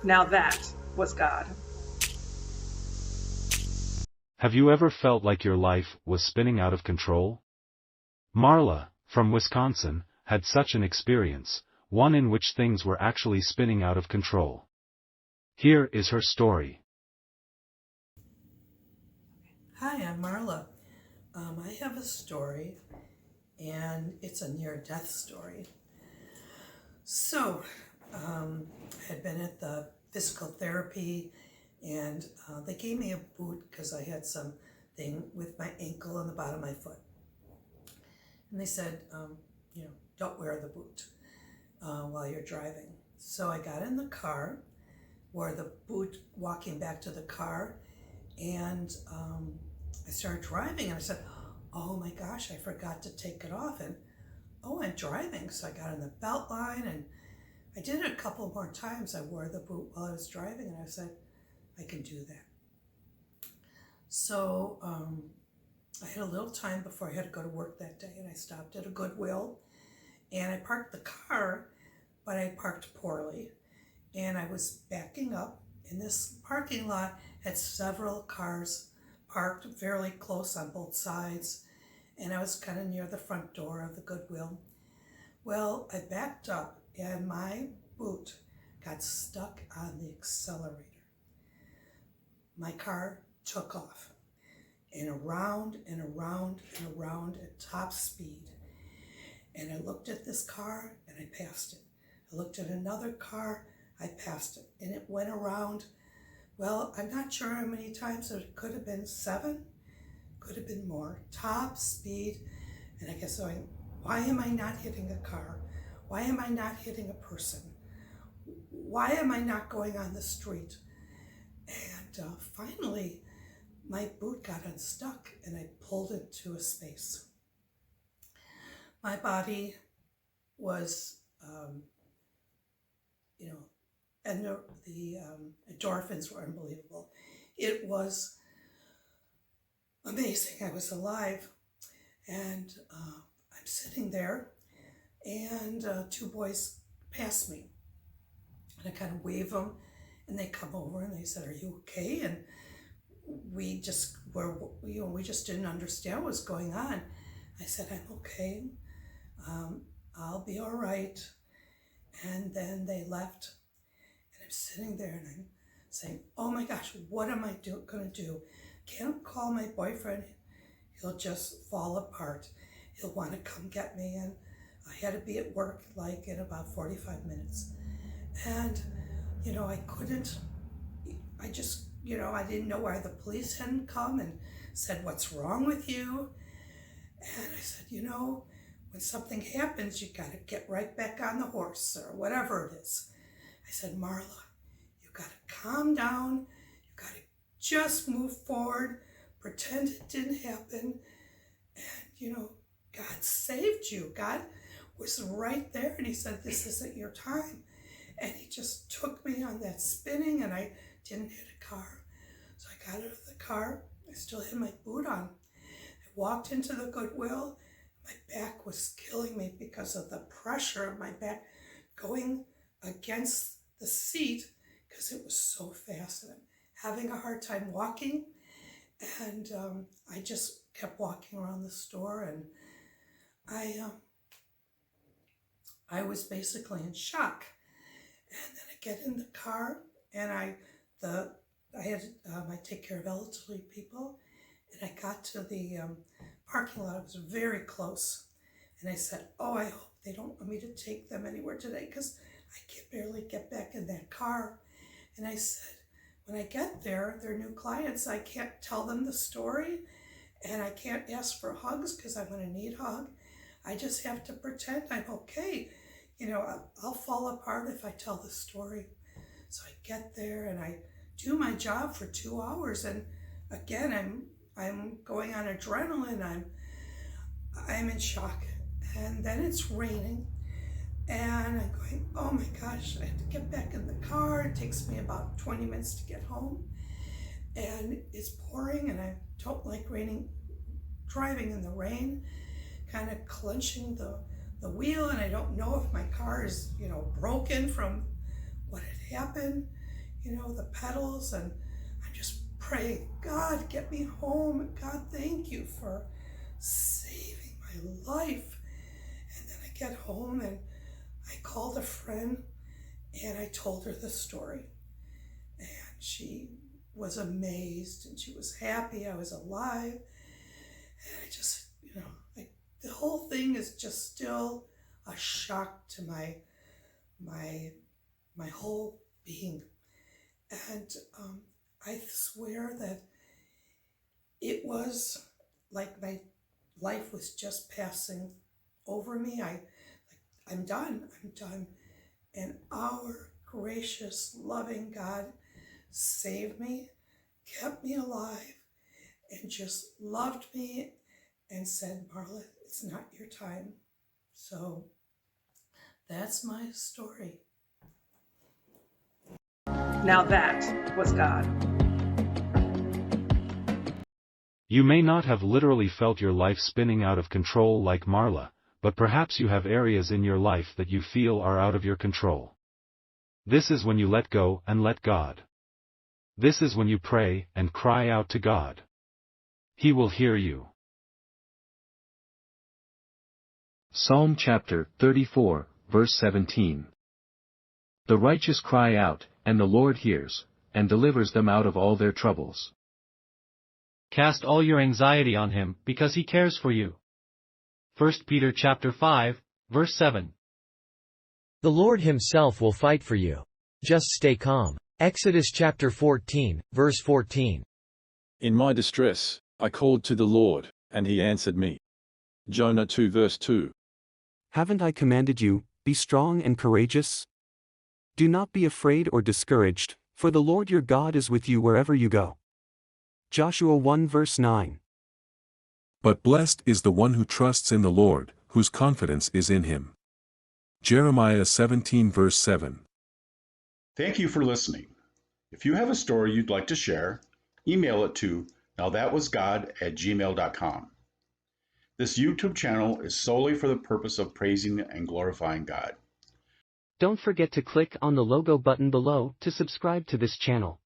Now that was God. Have you ever felt like your life was spinning out of control? Marla, from Wisconsin, had such an experience, one in which things were actually spinning out of control. Here is her story. Hi, I'm Marla. I have a story, and it's a near-death story. So, I had been at the physical therapy, and they gave me a boot because I had something with my ankle and the bottom of my foot. And they said, don't wear the boot while you're driving. So I got in the car, wore the boot walking back to the car, and I started driving, and I said, oh my gosh, I forgot to take it off. And I'm driving. So I got in the belt line, and I did it a couple more times. I wore the boot while I was driving, and I said, I can do that. So I had a little time before I had to go to work that day, and I stopped at a Goodwill, and I parked the car, but I parked poorly. And I was backing up, and this parking lot had several cars parked fairly close on both sides, and I was kind of near the front door of the Goodwill. Well, I backed up, and my boot got stuck on the accelerator. My car took off, and around and around and around at top speed. And I looked at this car, and I passed it. I looked at another car, I passed it, and it went around. Well, I'm not sure how many times. It could have been 7, could have been more. Top speed, and I guess going, why am I not hitting a car? Why am I not hitting a person? Why am I not going on the street? And finally, my boot got unstuck, and I pulled it to a space. My body was, and the endorphins were unbelievable. It was amazing. I was alive, and I'm sitting there, and 2 boys pass me, and I kind of wave them, and they come over, and they said, "Are you okay?" And we just didn't understand what was going on. I said, "I'm okay. I'll be all right." And then they left. I'm sitting there, and I'm saying, oh my gosh, what am I going to do? Can't call my boyfriend. He'll just fall apart. He'll want to come get me. And I had to be at work like in about 45 minutes. And, I couldn't, I just, I didn't know why the police hadn't come and said, what's wrong with you? And I said, when something happens, you got to get right back on the horse or whatever it is. I said, Marla, you got to calm down. You got to just move forward, pretend it didn't happen. And, God saved you. God was right there. And he said, this isn't your time. And he just took me on that spinning, and I didn't hit a car. So I got out of the car. I still had my boot on. I walked into the Goodwill. My back was killing me because of the pressure of my back going against the seat because it was so fast, and I'm having a hard time walking. And I just kept walking around the store, and I was basically in shock. And then I get in the car, and I take care of elderly people, and I got to the parking lot. It was very close, and I said, I hope they don't want me to take them anywhere today because I can barely get back in that car. And I said, when I get there, they're new clients. I can't tell them the story, and I can't ask for hugs because I'm going to need a hug. I just have to pretend I'm okay. I'll fall apart if I tell the story. So I get there, and I do my job for 2 hours, and again, I'm going on adrenaline. I'm in shock, and then it's raining. And I'm going, oh my gosh, I have to get back in the car. It takes me about 20 minutes to get home. And it's pouring, and I don't like driving in the rain, kind of clenching the wheel. And I don't know if my car is, broken from what had happened. the pedals, and I'm just praying, God, get me home. God, thank you for saving my life. And then I get home and I called a friend and I told her the story. And she was amazed and she was happy I was alive. And I just, the whole thing is just still a shock to my whole being. And I swear that it was like my life was just passing over me. I'm done. And our gracious, loving God saved me, kept me alive, and just loved me and said, Marla, it's not your time. So that's my story. Now that was God. You may not have literally felt your life spinning out of control like Marla, but perhaps you have areas in your life that you feel are out of your control. This is when you let go and let God. This is when you pray and cry out to God. He will hear you. Psalm chapter 34, verse 17. The righteous cry out, and the Lord hears, and delivers them out of all their troubles. Cast all your anxiety on him, because he cares for you. 1 Peter chapter 5, verse 7. The Lord himself will fight for you. Just stay calm. Exodus chapter 14, verse 14. In my distress, I called to the Lord, and he answered me. Jonah 2 verse 2. Haven't I commanded you, be strong and courageous? Do not be afraid or discouraged, for the Lord your God is with you wherever you go. Joshua 1 verse 9. But blessed is the one who trusts in the Lord, whose confidence is in him. Jeremiah 17 verse 7. Thank you for listening. If you have a story you'd like to share, email it to nowthatwasgod@gmail.com. This YouTube channel is solely for the purpose of praising and glorifying God. Don't forget to click on the logo button below to subscribe to this channel.